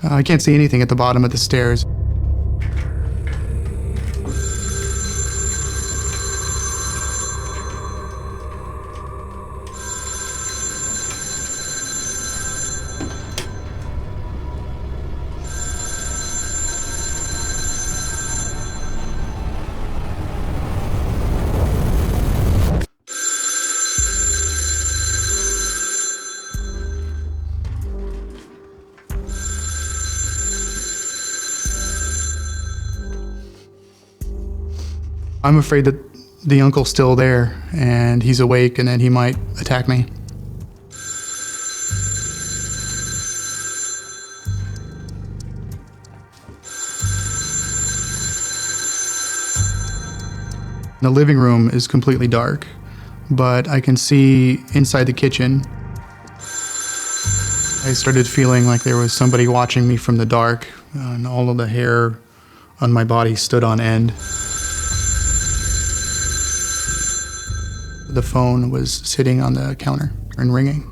I can't see anything at the bottom of the stairs. I'm afraid that the uncle's still there and he's awake and that he might attack me. The living room is completely dark, but I can see inside the kitchen. I started feeling like there was somebody watching me from the dark, and all of the hair on my body stood on end. The phone was sitting on the counter and ringing.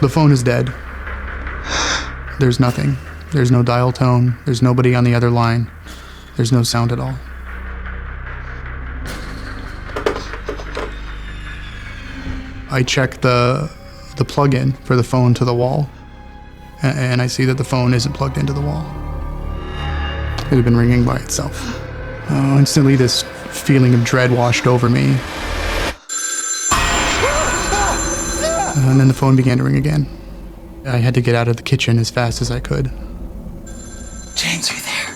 The phone is dead. There's nothing. There's no dial tone. There's nobody on the other line. There's no sound at all. I check the plug-in for the phone to the wall, and I see that the phone isn't plugged into the wall. It had been ringing by itself. Instantly, this feeling of dread washed over me. And then the phone began to ring again. I had to get out of the kitchen as fast as I could. James, are you there?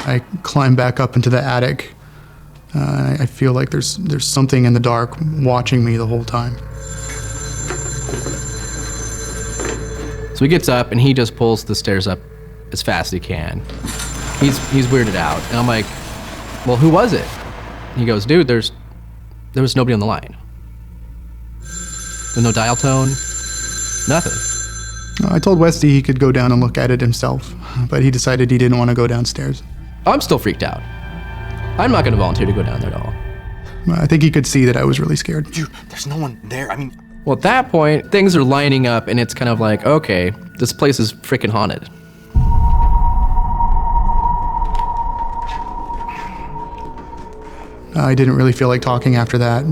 I climb back up into the attic. I feel like there's something in the dark watching me the whole time. So he gets up and he just pulls the stairs up as fast as he can. He's weirded out. And I'm like, well, who was it? And he goes, dude, there was nobody on the line. There's no dial tone, nothing. I told Weste he could go down and look at it himself, but he decided he didn't want to go downstairs. I'm still freaked out. I'm not going to volunteer to go down there at all. I think he could see that I was really scared. Dude, there's no one there. I mean... Well, at that point, things are lining up and it's kind of like, okay, this place is freaking haunted. I didn't really feel like talking after that.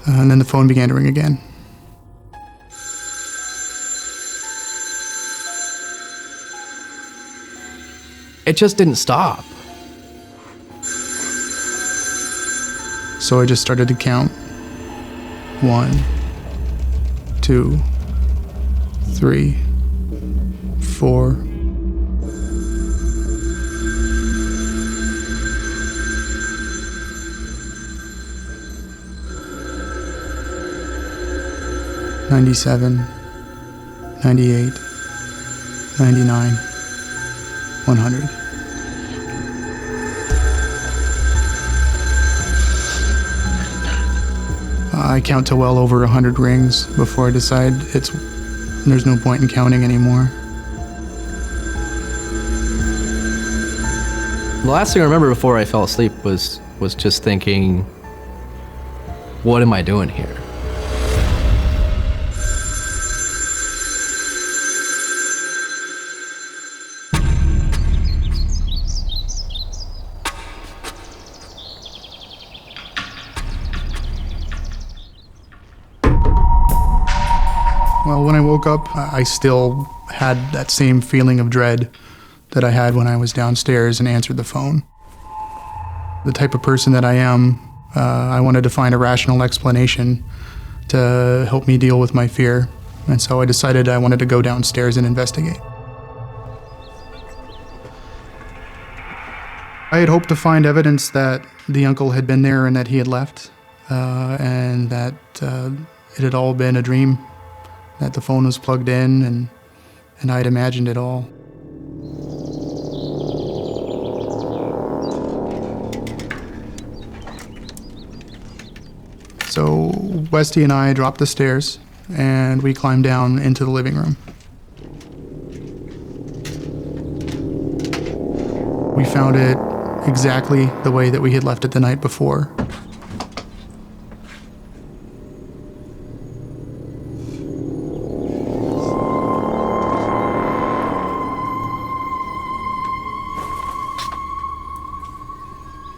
And then the phone began to ring again. It just didn't stop. So I just started to count. 1, 2, 3, 4. $97, $98, $99, $100. I count to well over 100 rings before I decide there's no point in counting anymore. The last thing I remember before I fell asleep was just thinking, what am I doing here? Well, when I woke up, I still had that same feeling of dread that I had when I was downstairs and answered the phone. The type of person that I am, I wanted to find a rational explanation to help me deal with my fear, and so I decided I wanted to go downstairs and investigate. I had hoped to find evidence that the uncle had been there and that he had left, and that it had all been a dream. that the phone was plugged in, and I'd imagined it all. So Weste and I dropped the stairs, and we climbed down into the living room. We found it exactly the way that we had left it the night before.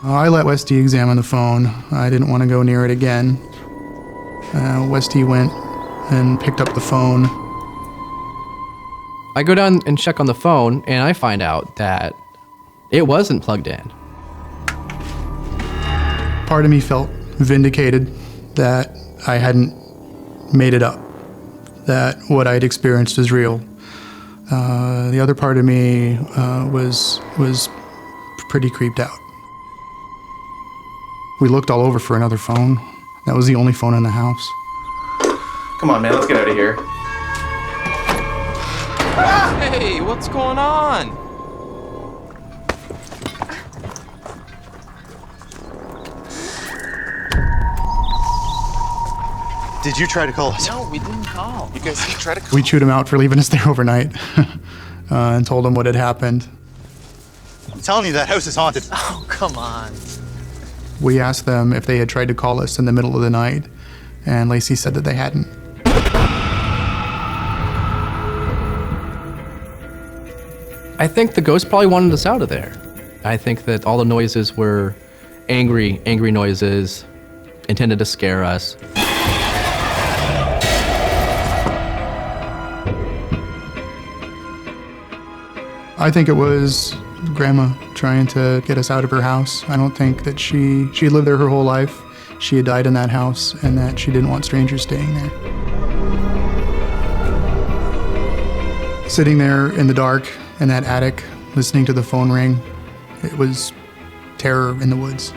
I let Weste examine the phone. I didn't want to go near it again. Weste went and picked up the phone. I go down and check on the phone, and I find out that it wasn't plugged in. Part of me felt vindicated that I hadn't made it up, that what I'd experienced was real. The other part of me was pretty creeped out. We looked all over for another phone. That was the only phone in the house. Come on, man, let's get out of here. Hey, what's going on? Did you try to call us? No, we didn't call. You guys try to call. We chewed him out for leaving us there overnight and told him what had happened. I'm telling you, that house is haunted. Oh, come on. We asked them if they had tried to call us in the middle of the night, and Lacey said that they hadn't. I think the ghost probably wanted us out of there. I think that all the noises were angry noises, intended to scare us. I think it was Grandma trying to get us out of her house. I don't think that she lived there her whole life. She had died in that house, and that she didn't want strangers staying there. Sitting there in the dark in that attic, listening to the phone ring, it was terror in the woods.